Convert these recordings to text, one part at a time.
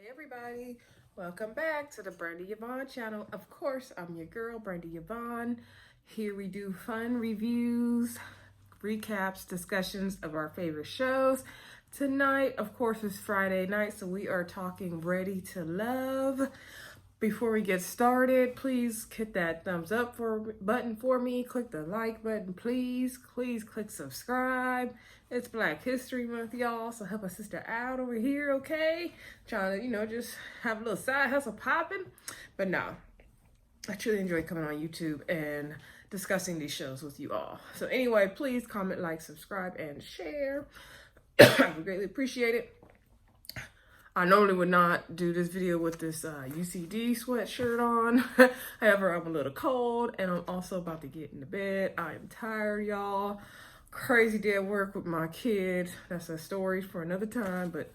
Hey everybody, welcome back to the Brandy Yvonne channel. Of course, I'm your girl, Brandy Yvonne. Here we do fun reviews, recaps, discussions of our favorite shows. Tonight, of course, is Friday night, so we are talking Ready to Love. Before we get started, please hit that thumbs up button for me. Click the like button, please. Please click subscribe. It's Black History Month, y'all, so help a sister out over here, okay? Trying to, just have a little side hustle popping. But no, I truly enjoy coming on YouTube and discussing these shows with you all. So anyway, please comment, like, subscribe, and share. I would greatly appreciate it. I normally would not do this video with this UCD sweatshirt on. However, I'm a little cold and I'm also about to get into bed. I am tired, y'all. Crazy day at work with my kid. That's a story for another time. But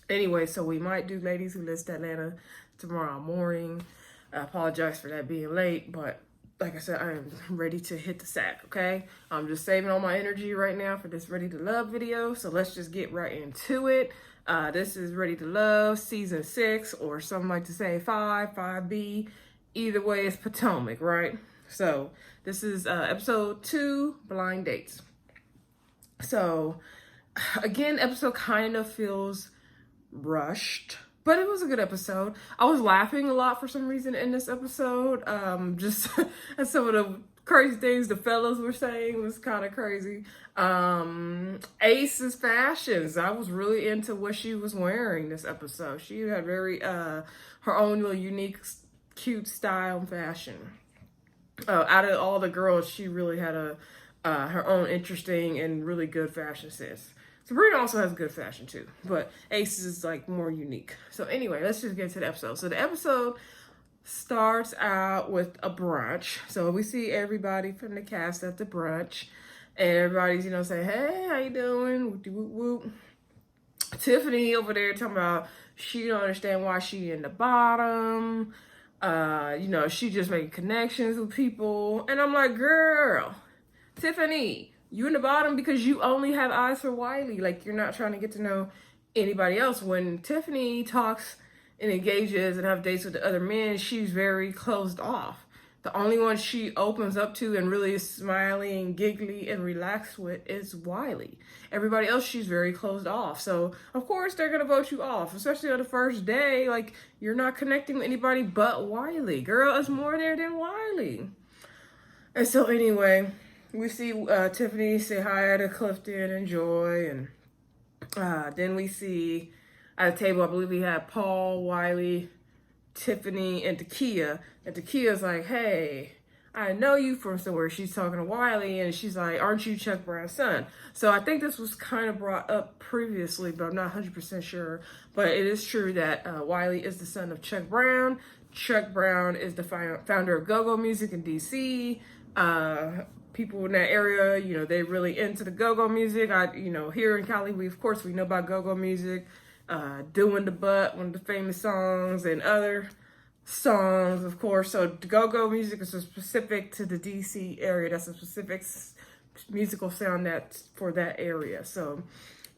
anyway, so we might do Ladies Who List Atlanta tomorrow morning. I apologize for that being late, but like I said, I am ready to hit the sack, okay? I'm just saving all my energy right now for this Ready to Love video. So let's just get right into it. This is Ready to Love, season 6, or some like to say 5B. Either way, it's Potomac, right? So this is episode 2, Blind Dates. So again, episode kind of feels rushed, but it was a good episode. I was laughing a lot for some reason in this episode. Just at some of the crazy things the fellas were saying was kind of crazy. Ace's fashions. I was really into what she was wearing this episode. She had very her own little unique, cute style and fashion. Out of all the girls, she really had her own interesting and really good fashion sense. Sabrina also has good fashion too, but Ace is like more unique. So anyway, let's just get to the episode. So the episode starts out with a brunch. So we see everybody from the cast at the brunch, and everybody's, saying, hey, how you doing? Whoop, whoop, whoop. Tiffany over there talking about she don't understand why she in the bottom. She just making connections with people. And I'm like, girl, Tiffany, you in the bottom because you only have eyes for Wiley. Like, you're not trying to get to know anybody else. When Tiffany talks and engages and have dates with the other men, she's very closed off. The only one she opens up to and really is smiling, giggly, and relaxed with is Wiley. Everybody else, she's very closed off. So, of course, they're going to vote you off, especially on the first day. Like, you're not connecting with anybody but Wiley. Girl, it's more there than Wiley. And so, anyway, we see Tiffany say hi to Clifton and Joy. And then we see at the table, I believe we have Paul, Wiley, Tiffany, and Takia. And Takia's like, hey, I know you from somewhere. She's talking to Wiley, and she's like, aren't you Chuck Brown's son? So I think this was kind of brought up previously, but I'm not 100% sure. But it is true that Wiley is the son of Chuck Brown. Chuck Brown is the founder of go-go music in D.C. People in that area, they really into the go-go music. Here in Cali, we know about go-go music. Doing the Butt, one of the famous songs, and other songs, of course. So go-go music is specific to the DC area. That's a specific musical sound that's for that area. So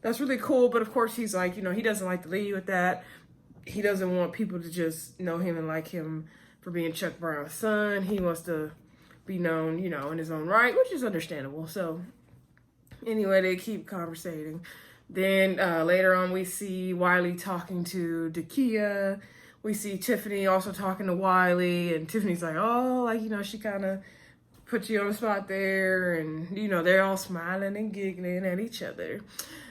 that's really cool. But of course, he's like, he doesn't like to lead with that. He doesn't want people to just know him and like him for being Chuck Brown's son. He wants to be known, in his own right, which is understandable. So anyway, they keep conversating. Then later on, we see Wiley talking to Takia. We see Tiffany also talking to Wiley, and Tiffany's like, oh, she kind of put you on the spot there, and, they're all smiling and giggling at each other.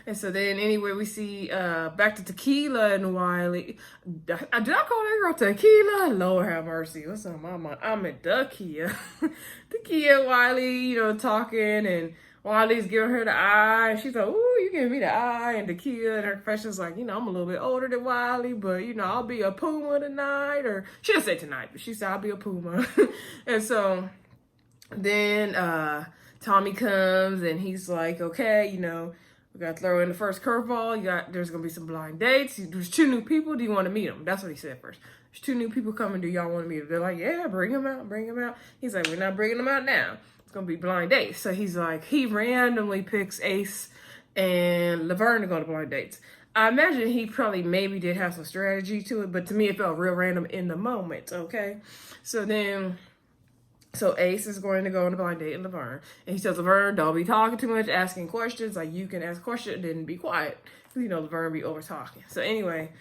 And so then, anyway, we see back to Tequila and Wiley. Did I call that girl Tequila? Lord have mercy. What's on my mind? I'm at Takia. Takia and Wiley, talking, and Wiley's giving her the eye, and she's like, ooh, you giving me the eye, and Takia and her confession's like, I'm a little bit older than Wiley, but, I'll be a Puma tonight, or she didn't say tonight, but she said, I'll be a Puma. And so then Tommy comes, and he's like, okay, we got to throw in the first curveball. There's going to be some blind dates. There's 2 new people. Do you want to meet them? That's what he said first. There's 2 new people coming. Do y'all want to meet them? They're like, yeah, bring them out. He's like, we're not bringing them out now. Gonna be blind dates. So he's like, he randomly picks Ace and Laverne to go to blind dates. I imagine he probably maybe did have some strategy to it, but to me it felt real random in the moment, okay? So Ace is going to go on a blind date with Laverne. And he tells Laverne, don't be talking too much, asking questions. Like, you can ask questions and then be quiet. Because, you know, Laverne be over talking. So anyway,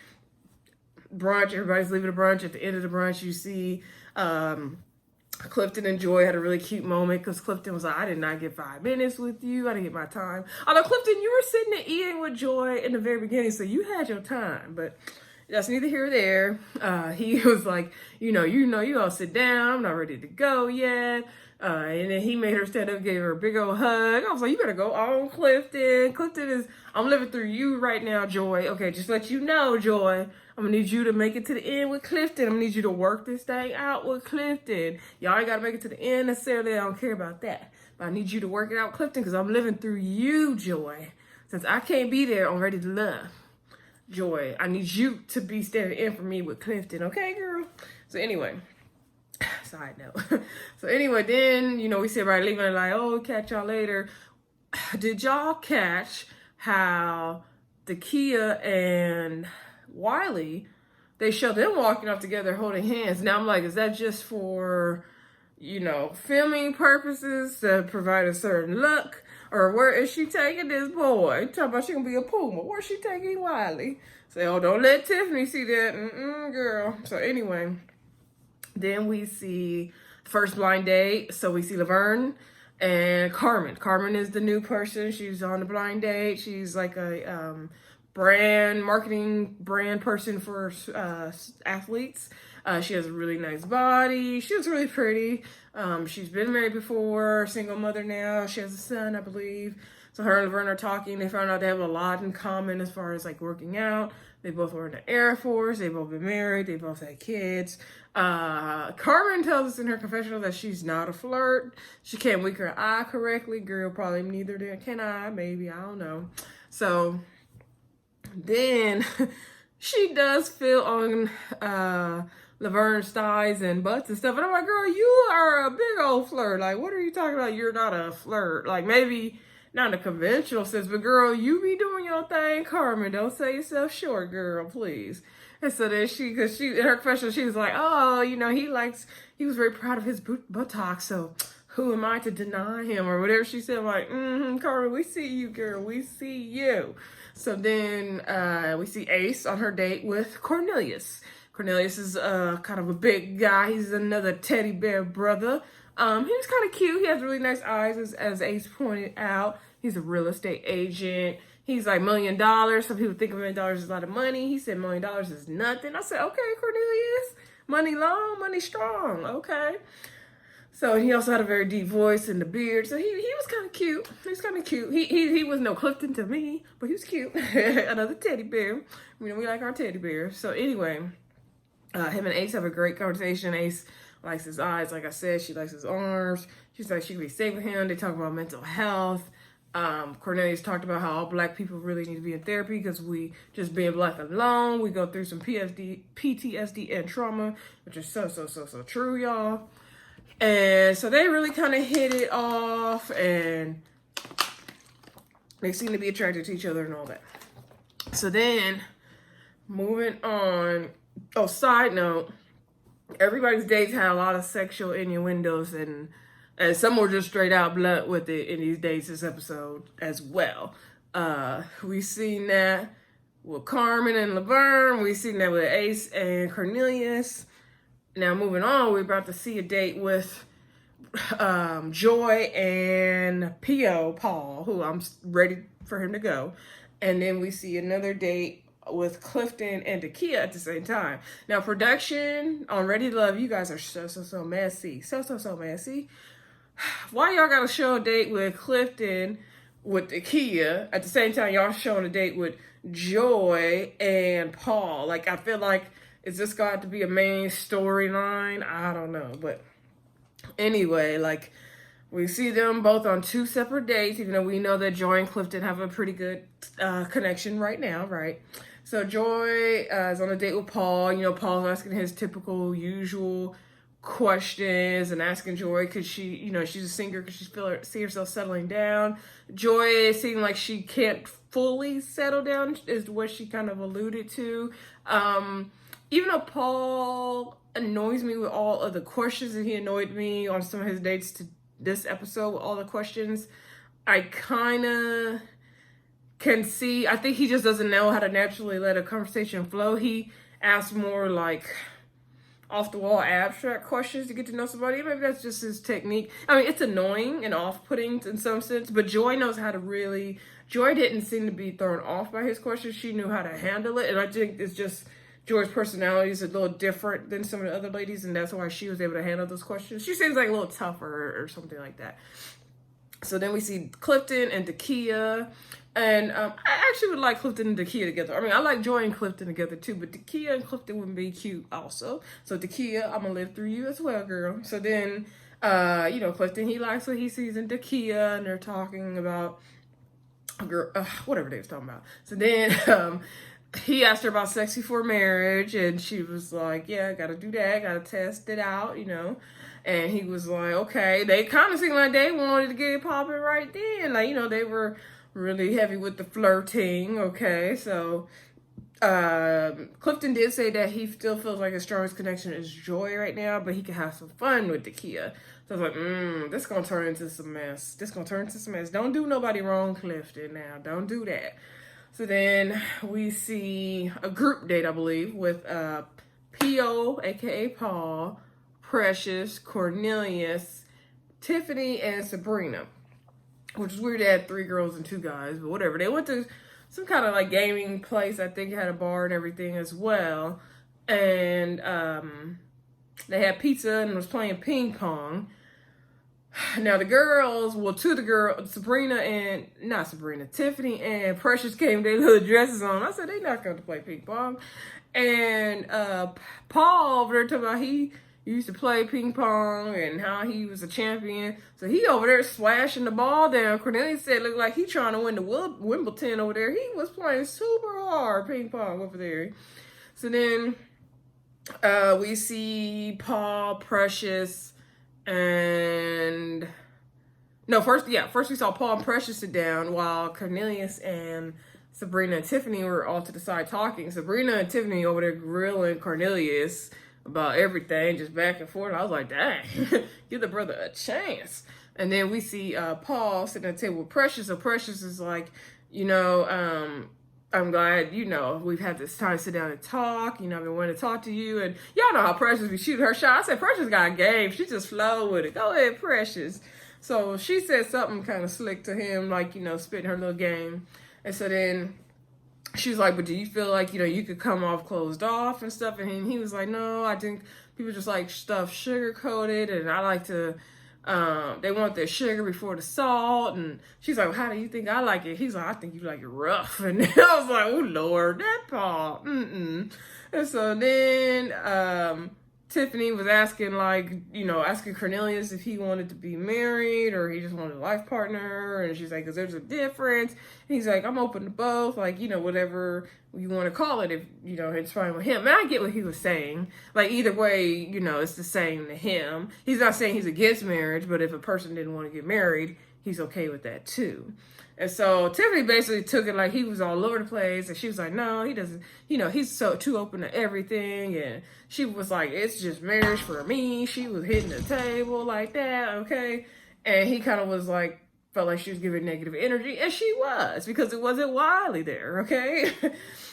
brunch, everybody's leaving the brunch. At the end of the brunch, you see Clifton and Joy had a really cute moment because Clifton was like, I did not get 5 minutes with you. I didn't get my time. Although, Clifton, you were sitting and eating with Joy in the very beginning, so you had your time. But that's neither here nor there. He was like, you all sit down. I'm not ready to go yet. And then he made her stand up, gave her a big old hug. I was like, you better go on, Clifton. I'm living through you right now, Joy. Okay, just let you know, Joy. I'm gonna need you to make it to the end with Clifton. I'm gonna need you to work this thing out with Clifton. Y'all ain't gotta make it to the end necessarily. I don't care about that. But I need you to work it out with Clifton because I'm living through you, Joy. Since I can't be there, I'm ready to love. Joy, I need you to be standing in for me with Clifton, okay, girl? So anyway, side note. So anyway, then, we see everybody leaving and like, oh, catch y'all later. Did y'all catch how Takia and Wiley, they show them walking off together holding hands? Now I'm like, is that just for, filming purposes to provide a certain look? Or where is she taking this boy? Talking about she gonna be a puma. Where's she taking Wiley? Say, oh, don't let Tiffany see that. Girl. So anyway, then we see first blind date. So we see Laverne and Carmen. Carmen is the new person. She's on the blind date. She's like a marketing brand person for athletes. She has a really nice body. She looks really pretty. She's been married before, single mother now. She has a son, I believe. So her and Laverne are talking. They found out they have a lot in common as far as like working out. They both were in the Air Force. They both been married. They both had kids. Carmen tells us in her confessional that she's not a flirt. She can't wink her eye correctly. Girl, probably neither can I. Maybe, I don't know. So then she does feel on Laverne's thighs and butts and stuff. And I'm like, girl, you are a big old flirt. Like, what are you talking about? You're not a flirt. Like, maybe not in a conventional sense, but girl, you be doing your thing, Carmen. Don't sell yourself short, girl, please. And so then because in her confessional, she was like, oh, he was very proud of his buttocks, so who am I to deny him or whatever she said. I'm like, Carmen, we see you, girl. We see you. So then we see Ace on her date with Cornelius. Cornelius is kind of a big guy. He's another teddy bear brother. He was kind of cute. He has really nice eyes, as Ace pointed out. He's a real estate agent. He's like $1 million. Some people think $1 million is a lot of money. He said $1 million is nothing. I said, okay, Cornelius. Money long, money strong. Okay. So he also had a very deep voice and the beard. So he was kind of cute. He was kind of cute. He was no Clifton to me, but he was cute. Another teddy bear. We like our teddy bears. So anyway, him and Ace have a great conversation. Ace likes his eyes. Like I said, she likes his arms. She's like, she can be safe with him. They talk about mental health. Cornelius talked about how all black people really need to be in therapy because we just being black alone. We go through some PTSD and trauma, which is so true, y'all. And so they really kind of hit it off and they seem to be attracted to each other and all that. So then moving on. Oh, side note, everybody's dates had a lot of sexual innuendos and some were just straight out blunt with it in these dates this episode as well. We've seen that with Carmen and Laverne. We've seen that with Ace and Cornelius. Now moving on, we're about to see a date with Joy and P.O. Paul, who I'm ready for him to go. And then we see another date with Clifton and Takia at the same time. Now production on Ready to Love, you guys are so messy. So messy. Why y'all gotta show a date with Clifton with Takia at the same time y'all showing a date with Joy and Paul? Like, I feel like, is this got to be a main storyline? I don't know. But anyway, like, we see them both on 2 separate dates, even though we know that Joy and Clifton have a pretty good connection right now, right? So Joy is on a date with Paul. Paul's asking his typical, usual questions and asking Joy, could she, she's a singer, could she see herself settling down? Joy seemed like she can't fully settled down, is what she kind of alluded to. Even though Paul annoys me with all of the questions, and he annoyed me on some of his dates to this episode with all the questions, I kind of can see, I think he just doesn't know how to naturally let a conversation flow. He asks more like off the wall abstract questions to get to know somebody. Maybe that's just his technique. I mean, it's annoying and off-putting in some sense, but Joy knows how to really, Joy didn't seem to be thrown off by his questions. She knew how to handle it, and I think it's just Joy's personality is a little different than some of the other ladies, and that's why she was able to handle those questions. She seems like a little tougher or something like that. So then we see Clifton and Dakia. And I actually would like Clifton and Dakia together. I mean, I like Joy and Clifton together too, but Dakia and Clifton would be cute also. So Dakia, I'm gonna live through you as well, girl. So then, Clifton, he likes what he sees in Dakia, and they're talking about whatever they was talking about. So then, he asked her about sex before marriage, and she was like, yeah, gotta do that, gotta test it out, And he was like, okay. They kind of seemed like they wanted to get it popping right then. Like, they were really heavy with the flirting, okay? So, Clifton did say that he still feels like his strongest connection is Joy right now, but he can have some fun with Dakia. So I was like, this gonna turn into some mess. Don't do nobody wrong, Clifton, now. Don't do that. So then we see a group date, I believe, with P.O., a.k.a. Paul, Precious, Cornelius, Tiffany, and Sabrina. Which is weird to add 3 girls and 2 guys, but whatever. They went to some kind of like gaming place. I think it had a bar and everything as well. And they had pizza and was playing ping pong. Now the girls, Tiffany and Precious came with their little dresses on. I said, they not going to play ping pong. And Paul over there talking about he used to play ping pong and how he was a champion. So he over there swashing the ball down. Cornelius said it looked like he trying to win the Wimbledon over there. He was playing super hard ping pong over there. So then we see Paul, Precious, and first we saw Paul and Precious sit down while Cornelius and Sabrina and Tiffany were all to the side talking. Sabrina and Tiffany over there grilling Cornelius about everything, just back and forth. I was like, dang, give the brother a chance. And then we see Paul sitting at the table with Precious. So Precious is like, I'm glad, we've had this time to sit down and talk. I've been wanting to talk to you. And y'all know how Precious be shooting her shot. I said, Precious got a game. She just flowed with it. Go ahead, Precious. So she said something kind of slick to him, like, spitting her little game. And so then she was like, but do you feel like, you could come off closed off and stuff? And he was like, no, I think people just like stuff sugar-coated, and I like to, they want their sugar before the salt. And she's like, well, how do you think I like it? He's like, I think you like it rough. And I was like, oh, Lord, that Paul. And so then Tiffany was asking, asking Cornelius if he wanted to be married or he just wanted a life partner. And she's like, because there's a difference. And he's like, I'm open to both, whatever you want to call it, if, it's fine with him. And I get what he was saying. Like, either way, it's the same to him. He's not saying he's against marriage, but if a person didn't want to get married, he's okay with that too. And so Tiffany basically took it like he was all over the place, and she was like, no, he doesn't, he's so too open to everything. And she was like, it's just marriage for me. She was hitting the table like that, okay? And he kind of was like, felt like she was giving negative energy, and she was, because it wasn't Wiley there, okay?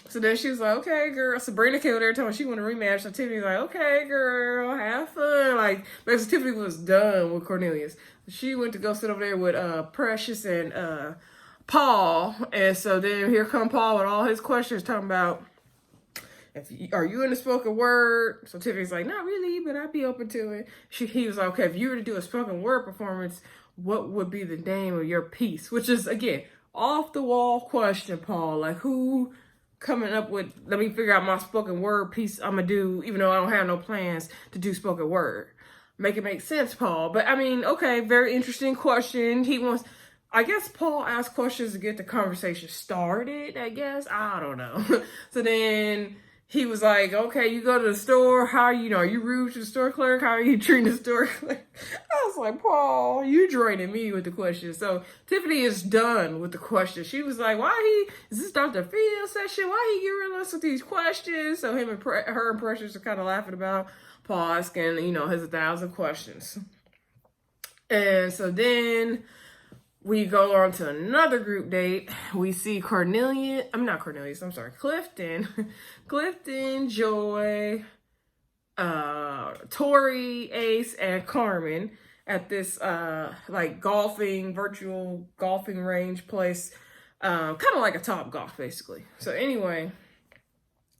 So then she was like, okay, girl. Sabrina came over there telling her she wanted a rematch. So Tiffany's like, okay, girl, have fun. Like, basically Tiffany was done with Cornelius. She went to go sit over there with Precious and Paul. And so then here come Paul with all his questions talking about, are you in the spoken word? So Tiffany's like, not really, but I'd be open to it. He was like, okay, if you were to do a spoken word performance, what would be the name of your piece? Which is, again, off the wall question, Paul. Like, who coming up with, let me figure out my spoken word piece I'm gonna do, even though I don't have no plans to do spoken word. Make it make sense, Paul. But I mean, okay, very interesting question. I guess Paul asked questions to get the conversation started, I guess. I don't know. So then he was like, okay, you go to the store, how are you rude to the store clerk? How are you treating the store clerk? I was like, Paul, you draining me with the question. So Tiffany is done with the question. She was like, is this Dr. Phil session? Why he giving us with these questions? So him and her and Precious are kind of laughing about Paul asking, his 1,000 questions. And so then we go on to another group date. We see Clifton, Joy, Tori, Ace, and Carmen at this virtual golfing range place, kind of like a Top Golf basically. So anyway,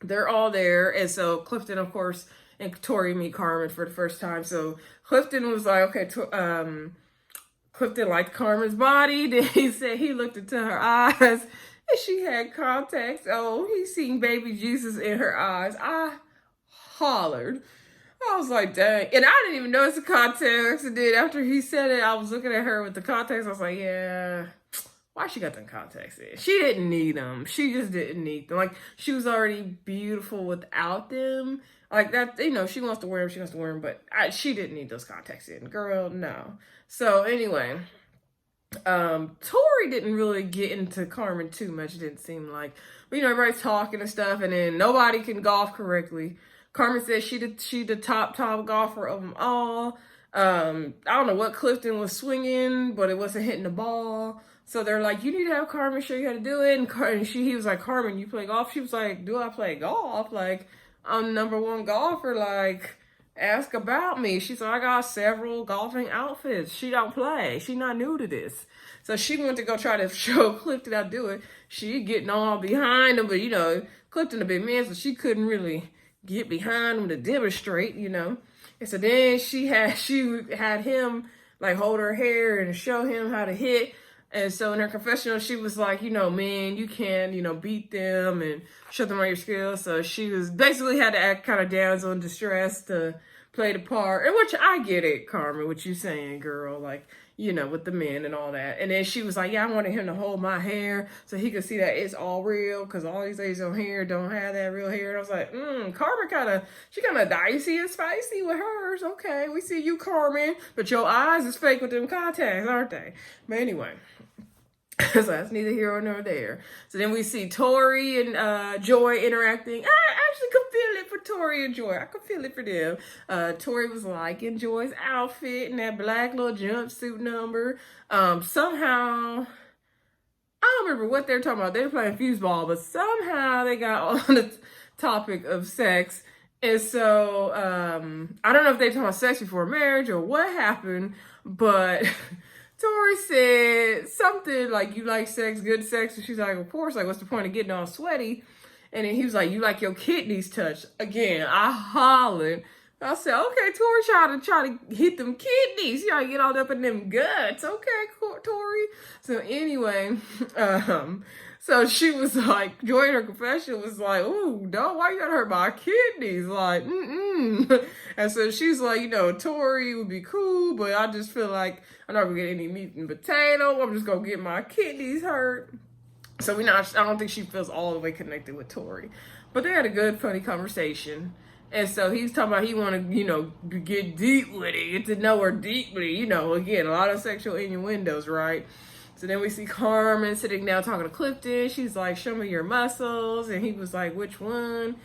they're all there, and so Clifton, of course, and Tori meet Carmen for the first time. So Clifton was like, okay, Clifton liked Carmen's body. Then he said he looked into her eyes and she had contacts. Oh, he seen baby Jesus in her eyes. I hollered. I was like, dang. And I didn't even notice the contacts. And then after he said it, I was looking at her with the contacts. I was like, yeah, why she got them contacts in? She didn't need them. She just didn't need them. Like, she was already beautiful without them. Like that, she wants to wear them, but she didn't need those contacts in. Girl, no. So anyway, Tori didn't really get into Carmen too much, it didn't seem like. But, everybody's talking and stuff, and then nobody can golf correctly. Carmen says she the top golfer of them all. I don't know what Clifton was swinging, but it wasn't hitting the ball. So they're like, you need to have Carmen show you how to do it. And he was like, Carmen, you play golf? She was like, do I play golf? Like, I'm #1 golfer. Like, ask about me. She's like, I got several golfing outfits. She don't play. She not new to this. So she went to go try to show Clifton how to do it. She getting all behind him, but Clifton a big man, so she couldn't really get behind him to demonstrate, And so then she had him like hold her hair and show him how to hit. And so in her confessional, she was like, man, you can, beat them and show them all your skills. So she was basically had to act kind of damsel in distress to play the part. And which I get it, Carmen, what you saying, girl, like, with the men and all that. And then she was like, yeah, I wanted him to hold my hair so he could see that it's all real, because all these ladies on here don't have that real hair. And I was like, Carmen she kind of dicey and spicy with hers. Okay, we see you, Carmen, but your eyes is fake with them contacts, aren't they? But anyway. So that's neither here nor there. So then we see Tori and Joy interacting. I actually could feel it for Tori and Joy. I could feel it for them. Tori was liking Joy's outfit and that black little jumpsuit number. Somehow, I don't remember what they're talking about. They were playing foosball, but somehow they got on the topic of sex. And so, I don't know if they talked about sex before marriage or what happened, but Tori said something like, you like sex, good sex? And she's like, of course. Like, what's the point of getting all sweaty? And then he was like, you like your kidneys touched? Again, I hollered. I said, okay, Tori try to hit them kidneys. You gotta get all up in them guts. Okay, Tori. So anyway, so she was like, Joy in her confession was like, ooh, no, why you gotta hurt my kidneys? Like, And so she's like, Tori would be cool, but I just feel like I'm not gonna get any meat and potato. I'm just gonna get my kidneys hurt. So I don't think she feels all the way connected with Tori. But they had a good, funny conversation. And so he's talking about he want to, get deep with it, get to know her deeply, again, a lot of sexual innuendos, right? So then we see Carmen sitting down talking to Clifton. She's like, show me your muscles. And he was like, which one?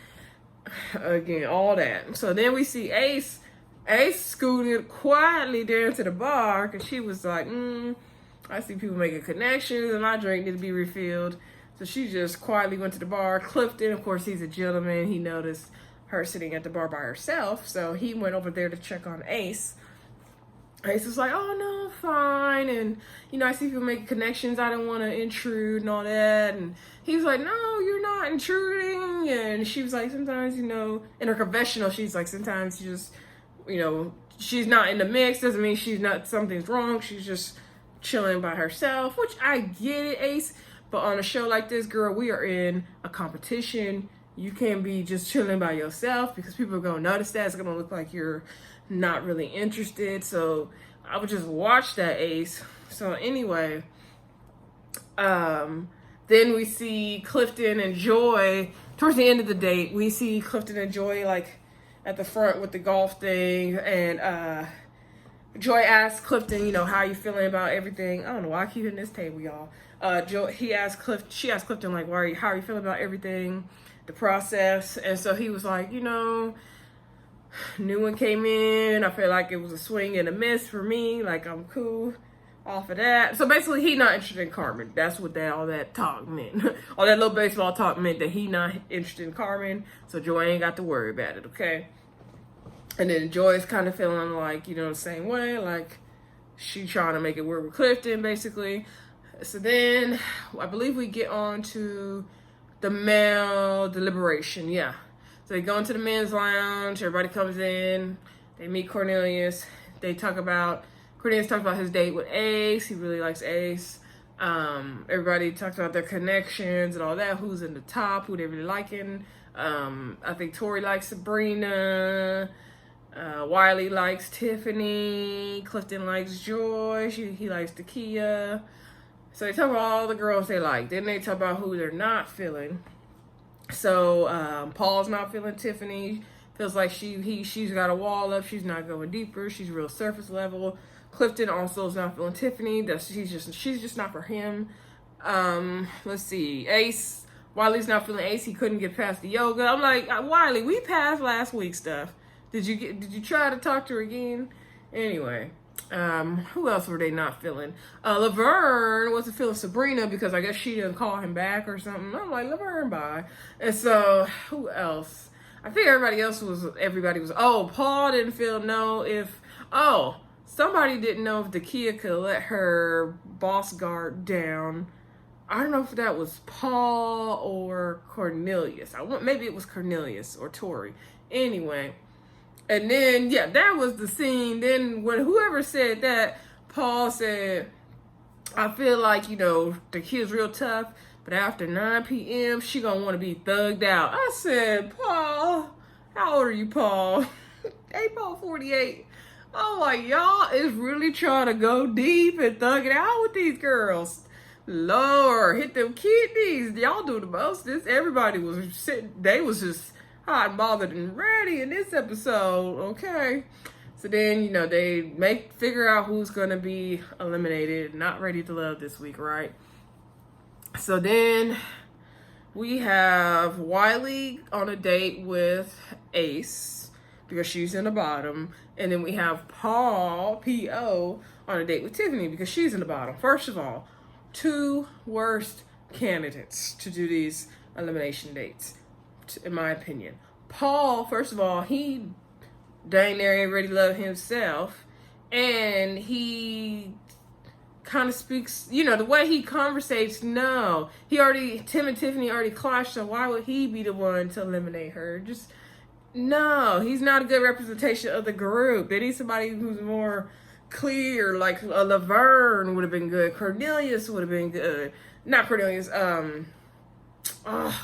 Again, all that. So then we see Ace. Ace scooted quietly down to the bar because she was like, I see people making connections and my drink needs to be refilled. So she just quietly went to the bar. Clifton, of course, he's a gentleman. He noticed her sitting at the bar by herself. So he went over there to check on Ace. Ace was like, oh, no, fine. And, I see people making connections. I don't want to intrude and all that. And he was like, no, you're not intruding. And she was like, sometimes, in her confessional, she's like, sometimes you just, she's not in the mix. Doesn't mean something's wrong. She's just chilling by herself, which I get it, Ace. But on a show like this, girl, we are in a competition. You can't be just chilling by yourself because people are going to notice that. It's going to look like you're not really interested. So I would just watch that, Ace. So anyway, then we see Clifton and Joy towards the end of the date, we see Clifton and Joy like at the front with the golf thing, and Joy asks Clifton, how you feeling about everything? I don't know why I keep hitting this table, y'all. She asked Clifton, like, how are you feeling about everything, the process? And so he was like, new one came in. I feel like it was a swing and a miss for me. Like, I'm cool off of that. So basically, he not interested in Carmen. That's what all that talk meant. All that little baseball talk meant that he not interested in Carmen. So Joy ain't got to worry about it, okay? And then Joy's kind of feeling like, the same way. Like, she trying to make it work with Clifton, basically. So then, I believe we get on to the male deliberation. Yeah. So they go into the men's lounge. Everybody comes in. They meet Cornelius. Cornelius talks about his date with Ace. He really likes Ace. Everybody talks about their connections and all that. Who's in the top, who they really liking. I think Tori likes Sabrina. Wiley likes Tiffany. Clifton likes Joy. He likes Takia. So they talk about all the girls they like. Then they talk about who they're not feeling. So Paul's not feeling Tiffany. Feels like she's got a wall up. She's not going deeper. She's real surface level. Clifton also is not feeling Tiffany. She's just not for him. Let's see. Ace. Wiley's not feeling Ace. He couldn't get past the yoga. I'm like, Wiley, we passed last week's stuff. Did you try to talk to her again? Anyway, who else were they not feeling? Laverne wasn't feeling Sabrina because I guess she didn't call him back or something. I'm like, Laverne, bye. And so, who else? I think everybody was, Paul didn't feel somebody didn't know if Takia could let her boss guard down. I don't know if that was Paul or Cornelius. Maybe it was Cornelius or Tori. Anyway. And then, that was the scene. Then when whoever said that, Paul said, I feel like, the kid's real tough, but after 9 p.m., she gonna want to be thugged out. I said, Paul, how old are you, Paul? Hey, Paul, 48. I'm like, y'all is really trying to go deep and thug it out with these girls. Lord, hit them kidneys. Y'all do the most. Everybody was sitting, they was just hot and bothered and ready in this episode, okay? So then, they figure out who's going to be eliminated, not ready to love this week, right? So then we have Wiley on a date with Ace because she's in the bottom. And then we have Paul, P.O., on a date with Tiffany because she's in the bottom. First of all, 2 worst candidates to do these elimination dates, in my opinion. Paul, first of all, he dang near ain't ready to love himself, and he kind of speaks, the way he conversates. No, Tim and Tiffany already clashed, so why would he be the one to eliminate her? No, he's not a good representation of the group. They need somebody who's more clear, like a Laverne would have been good. Cornelius would have been good. Not Cornelius,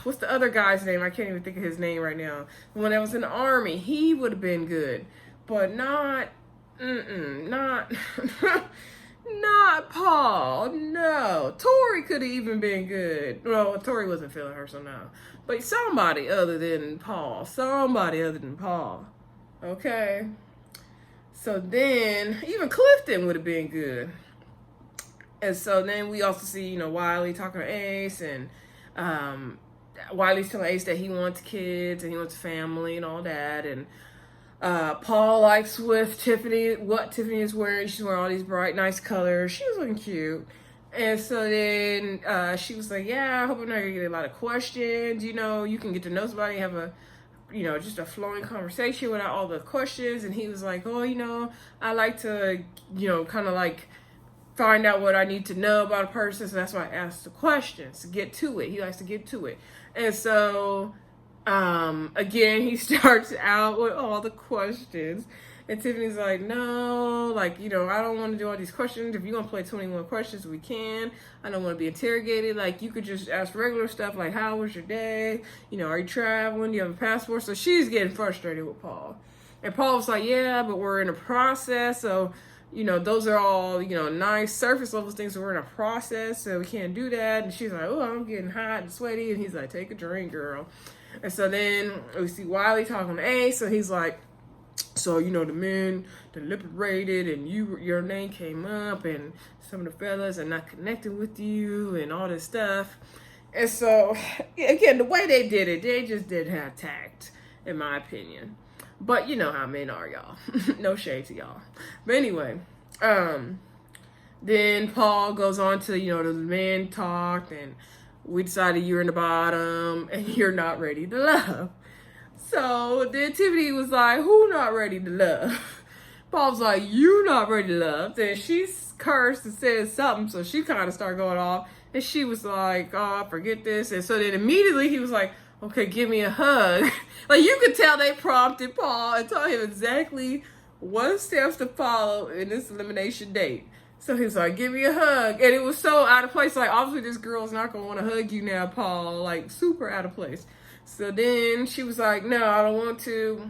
what's the other guy's name? I can't even think of his name right now. The one that was in the army, he would have been good, but not Paul. No, Tori could have even been good. Well, Tori wasn't feeling her, so no. But somebody other than Paul. Okay. So then, even Clifton would have been good. And so then we also see, Wiley talking to Ace, and Wiley's telling Ace that he wants kids and he wants a family and all that. And Paul likes with Tiffany what Tiffany is wearing. She's wearing all these bright, nice colors. She was looking cute. And so then she was like, I hope I'm not going to get a lot of questions. You can get to know somebody, have a, just a flowing conversation without all the questions. And he was like, I like to, kind of like find out what I need to know about a person. So that's why I asked the questions, to get to it. He likes to get to it. And so, again, he starts out with all the questions. And Tiffany's like, no, like, I don't want to do all these questions. If you want to play 21 questions, we can. I don't want to be interrogated. Like, you could just ask regular stuff like, how was your day? Are you traveling? Do you have a passport? So she's getting frustrated with Paul. And Paul was like, yeah, but we're in a process. So, those are all, nice surface level things. We're in a process, so we can't do that. And she's like, oh, I'm getting hot and sweaty. And he's like, take a drink, girl. And so then we see Wiley talking to Ace. So he's like, so, the men deliberated and your name came up and some of the fellas are not connecting with you and all this stuff. And so, again, the way they did it, they just didn't have tact, in my opinion. But you know how men are, y'all. No shade to y'all. But anyway, then Paul goes on to, the men talked and we decided you're in the bottom and you're not ready to love. So then Tiffany was like, who not ready to love? Paul's like, you not ready to love. Then she cursed and said something, so she kind of started going off. And she was like, oh, forget this. And so then immediately he was like, okay, give me a hug. Like, you could tell they prompted Paul and told him exactly what steps to follow in this elimination date. So he was like, give me a hug. And it was so out of place. Like, obviously this girl's not going to want to hug you now, Paul. Like, super out of place. So then she was like, no, I don't want to.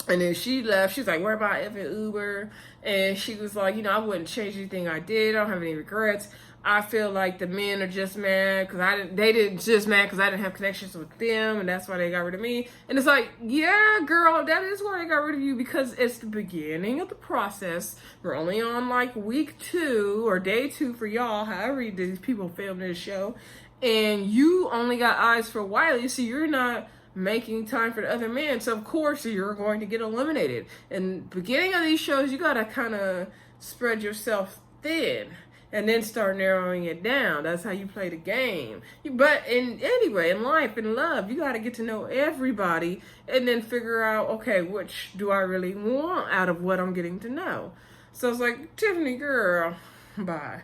And then she left. She was like, where about effing Uber? And she was like, I wouldn't change anything I did. I don't have any regrets. I feel like the men are just mad because I didn't have connections with them, and that's why they got rid of me. And it's like, yeah, girl, that is why they got rid of you, because it's the beginning of the process. We're only on like week 2 or day 2 for y'all, however these people filmed this show, and you only got eyes for Wiley, so you're not making time for the other men. So of course you're going to get eliminated. And beginning of these shows, you gotta kind of spread yourself thin and then start narrowing it down. That's how you play the game. But anyway, in life, in love, you got to get to know everybody and then figure out, okay, which do I really want out of what I'm getting to know? So it's like, Tiffany, girl, bye.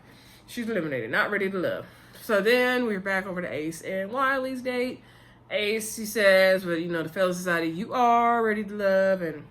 She's eliminated, not ready to love. So then we're back over to Ace and Wiley's date. Ace, he says, well, the fellas decided you are ready to love and,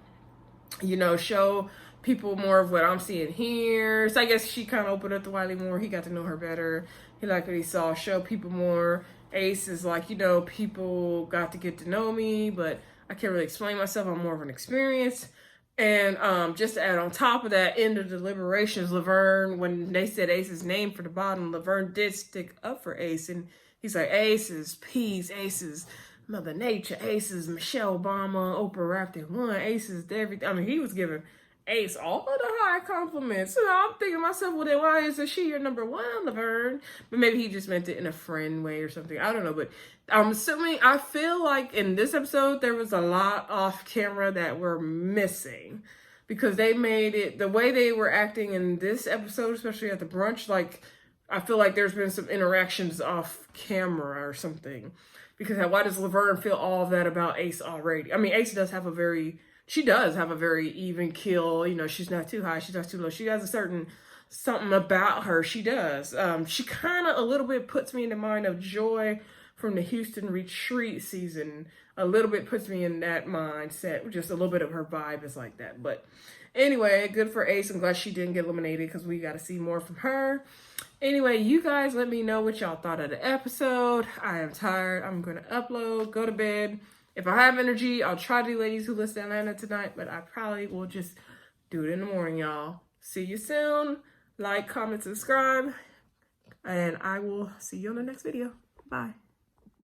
show people more of what I'm seeing here. So I guess she kind of opened up to Wiley more. He got to know her better. He liked what he saw. Show people more. Ace is like, people got to get to know me, but I can't really explain myself. I'm more of an experience. And just to add on top of that, in the deliberations, Laverne, when they said Ace's name for the bottom, Laverne did stick up for Ace. And he's like, Ace is peace. Ace is Mother Nature. Ace is Michelle Obama, Oprah wrapped in one. Ace is everything. I mean, he was giving Ace all of the high compliments. So I'm thinking to myself, well, then why isn't she your number 1, Laverne? But maybe he just meant it in a friend way or something. I don't know. But I'm assuming, I feel like in this episode, there was a lot off camera that were missing. Because they made it, the way they were acting in this episode, especially at the brunch, like, I feel like there's been some interactions off camera or something. Because why does Laverne feel all of that about Ace already? I mean, Ace does have a very even kill. She's not too high, she's not too low. She has a certain something about her. She does. She kind of a little bit puts me in the mind of Joy from the Houston Retreat season. A little bit puts me in that mindset. Just a little bit of her vibe is like that. But anyway, good for Ace. I'm glad she didn't get eliminated because we got to see more from her. Anyway, you guys let me know what y'all thought of the episode. I am tired. I'm going to upload, go to bed. If I have energy, I'll try to do Ladies Who List Atlanta tonight, but I probably will just do it in the morning, y'all. See you soon. Like, comment, subscribe, and I will see you on the next video. Bye.